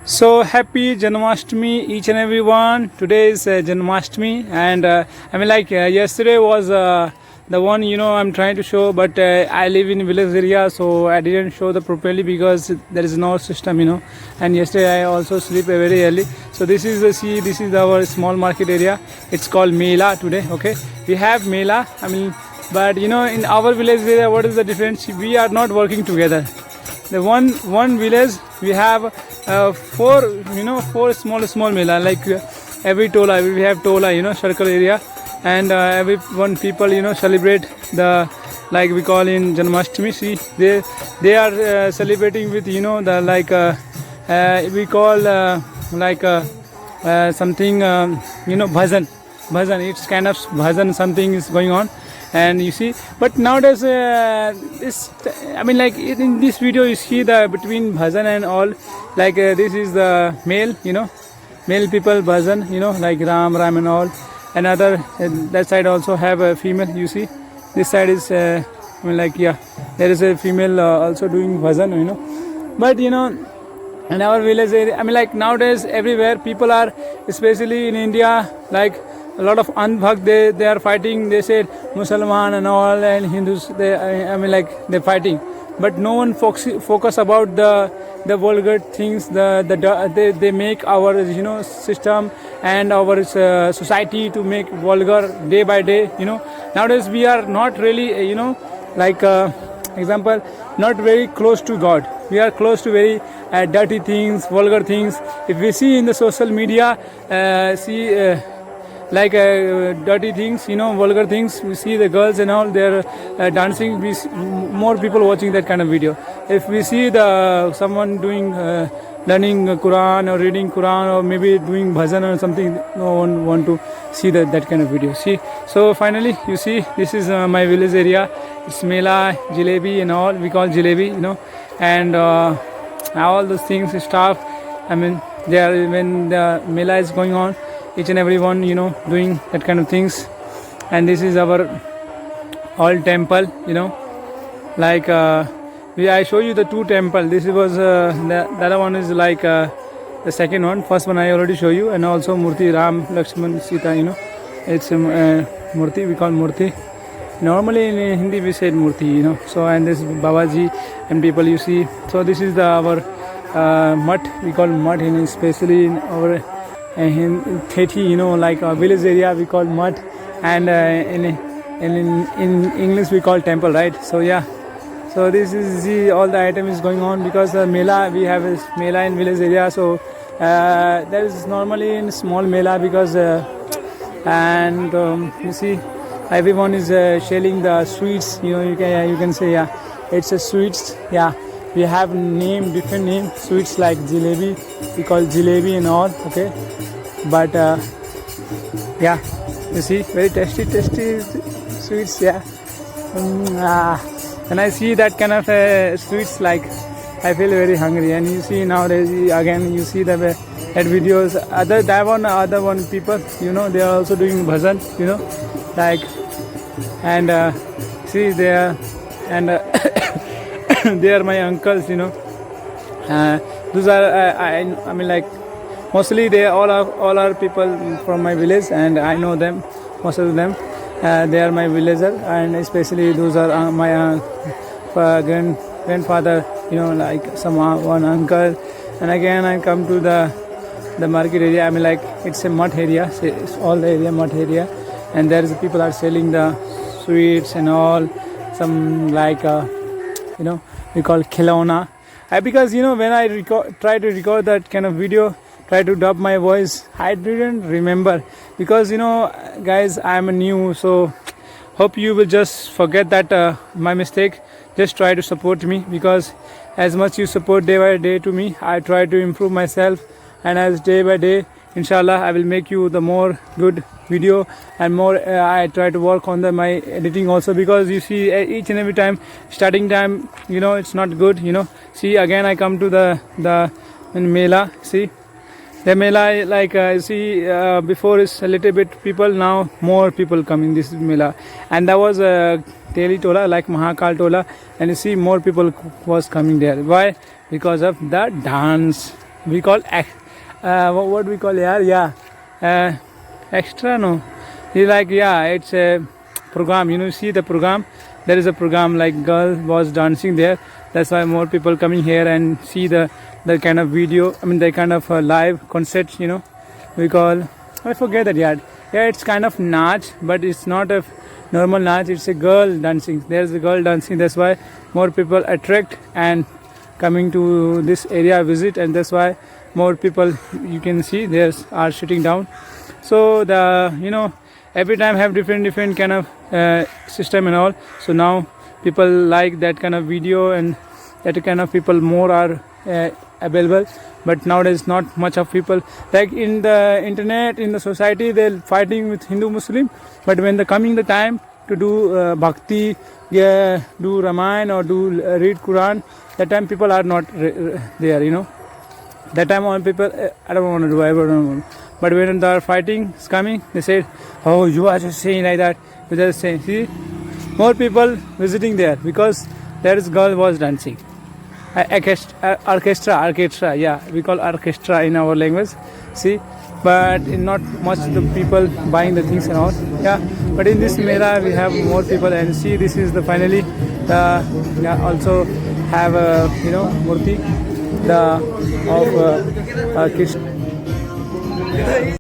So happy Janmashtami, each and everyone. Today is Janmashtami, and yesterday was the one I'm trying to show, but I live in village area, so I didn't show the properly because there is no system. And yesterday I also sleep very early. So this is this is our small market area. It's called Mela today. Okay, we have Mela. But in our village area, what is the difference? We are not working together. The one village we have four small mela, like every tola we have tola, circle area, and every one people celebrate the, like we call in Janmashtami. See, they are celebrating with the we call something bhajan. It's kind of bhajan, something is going on. And you see, but nowadays in this video you see the between bhajan and all, this is the male people bhajan, like ram and all. Another that side also have a female. You see, this side is there is a female also doing bhajan. But in our village area, nowadays everywhere people are, especially in India, a lot of Andhbhakt, they are fighting. They say Musalman and all, and Hindus, they're fighting, but no one focus about the vulgar things. They make our system and our society to make vulgar day by day. Nowadays we are not really example, not very close to God. We are close to very dirty things, vulgar things. If we see in the social media, dirty things, vulgar things, we see the girls and all, they're dancing. We more people watching that kind of video. If we see someone doing learning Quran or reading Quran or maybe doing bhajan or something, no one want to see that kind of video. See, so finally you see, this is my village area. It's Mela, jalebi and all, we call jalebi, and all those things, stuff. There, when the Mela is going on, each and everyone doing that kind of things. And this is our old temple. I show you the two temple. This was the other one is the second one. First one I already show you, and also Murti, Ram, Lakshman, Sita. It's Murti, we call Murti. Normally in Hindi we said Murti. So, and this Babaji and people you see. So this is our mutt, we call mutt, especially in our in Thethi, like our village area we call mutt, and in English we call temple, right? So yeah, so this is all the item is going on because Mela, we have a Mela in village area. So there is normally in small Mela because you see everyone is selling the sweets. You can say, yeah, it's a sweets. Yeah, we have different name sweets like jalebi, we call jalebi and all. Okay, but yeah, you see, very tasty sweets. Yeah, when I see that kind of sweets, I feel very hungry. And you see nowadays again, you see that videos, other one people, they are also doing bhajan, and see there, and they are my uncles. Those are mostly they all are people from my village, and I know them, most of them. They are my villager, and especially those are my grandfather, one uncle. And again I come to the market area. It's a mutt area, it's all the area mutt area, and there is people are selling the sweets and all, some we call khilona. Because when I try to record that kind of video, try to dub my voice, I didn't remember, because guys, I'm new, so hope you will just forget that my mistake. Just try to support me, because as much you support day by day to me, I try to improve myself, and as day by day, inshallah, I will make you the more good video, and more I try to work on my editing also, because you see each and every time, starting time, it's not good. See, again I come to the Mela. See, the Mela, see, before is a little bit people, now more people coming this Mela, and that was a Teli Tola, like Mahakal Tola, and you see more people was coming there. Why? Because of the dance. we call what we call extra, no, it's like, it's a program, see the program, there is a program like girl was dancing there. That's why more people coming here and see the kind of video, I mean the kind of live concerts, we call, I forget that. It's kind of nach, but it's not a normal nach, it's a girl dancing. There's a girl dancing, that's why more people attract and coming to this area visit, and that's why more people, you can see, there's are sitting down. So the every time have different kind of system and all. So now people like that kind of video, and that kind of people more are available. But nowadays not much of people, like in the internet, in the society, they're fighting with Hindu Muslim. But when the coming the time to do bhakti, do Ramayana or do read Quran, that time people are not there. That time all people, I don't want to do, I don't want to. But when the fighting is coming, they say, oh, you are just saying like that. You just saying, see, more people visiting there because there is girl was dancing. Orchestra, we call orchestra in our language. See, but not much the people buying the things and all. But in this Mela we have more people, and see, this is the finally the also have a murti of Krishna.